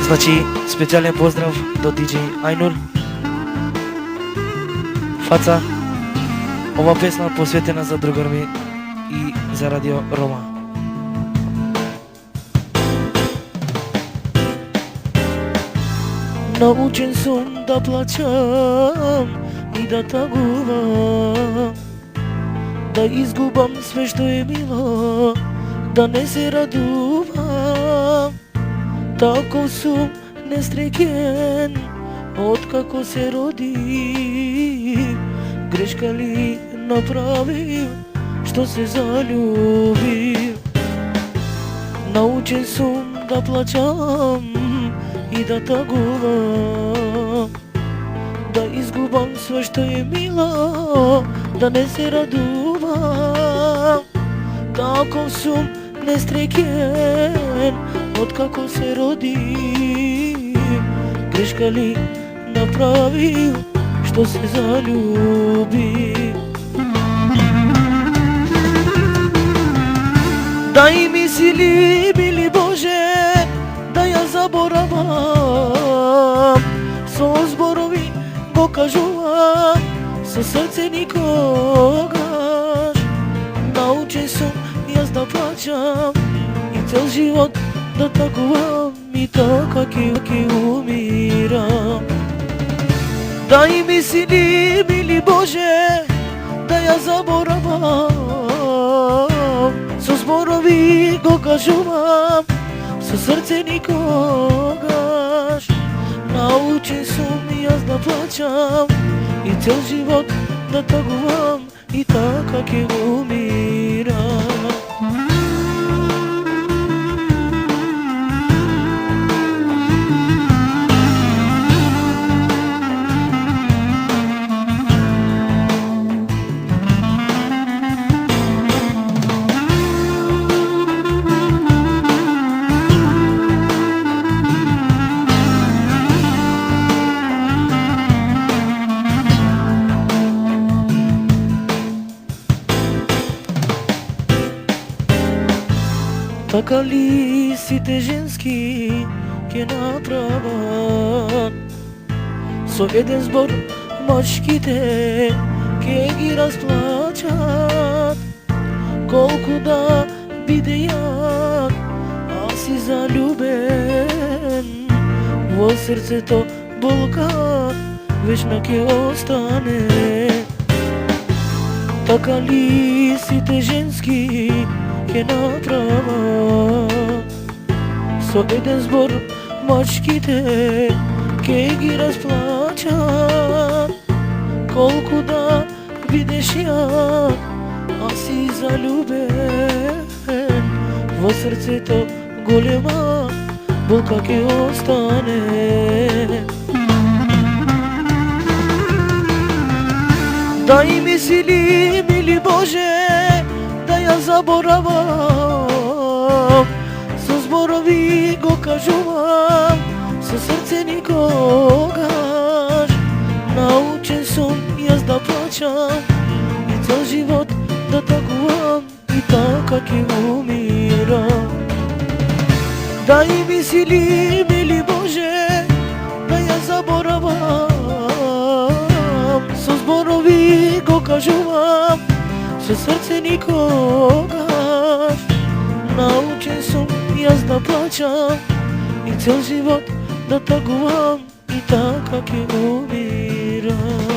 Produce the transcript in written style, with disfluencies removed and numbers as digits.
Значи специален поздрав до диджей Айнур Фаца. Ова песна посветена за другар ми и за Радио Рома. Научен сум да плачам и да тагувам, да изгубам све што е мило, да не се радувам. Тако сум несреќен откако се роди. Грешка ли направив што се залюбив? Научен сум да плачам и да тагувам, да изгубам све што е мило, да не се радувам. Тако сум несреќен откако се роди. Грешка ли направив што се залюби? Дај ми сили, мили Боже, да ја заборавам. Со зборови го кажувам, со срце никогаш. Научен сум јас да плачам и цел живот да тагувам, и така ќе умирам. Дај ми сили, мили Боже, да ја заборавам. Со зборови го кажувам, со срце никогаш. Научен сум јас да плачам и цел живот да тагувам, и така ќе умирам. Така ли сите женски ќе направат? Со еден збор мачките ќе ги расплачат. Колку да биде јак, а си залюбен, во срцето болка вечна ќе остане. Така ли сите женски ќе направат? Со еден збор мачките ќе ги расплачат. Колку да бидеш јак, а си залюбен, во срцето голема болка ќе остане. Дај ми сили, мили Боже, да ја заборавам. Со зборови го кажувам, со срце никогаш. Научен сум јас да плачам и цел живот да тагувам, и така ќе умирам. Дај ми сили, мили Боже, да ја заборавам. Со зборови го кажувам, со срце никогаш. Научен сум јас да плачам и цел живот да тагувам, и така ќе умирам.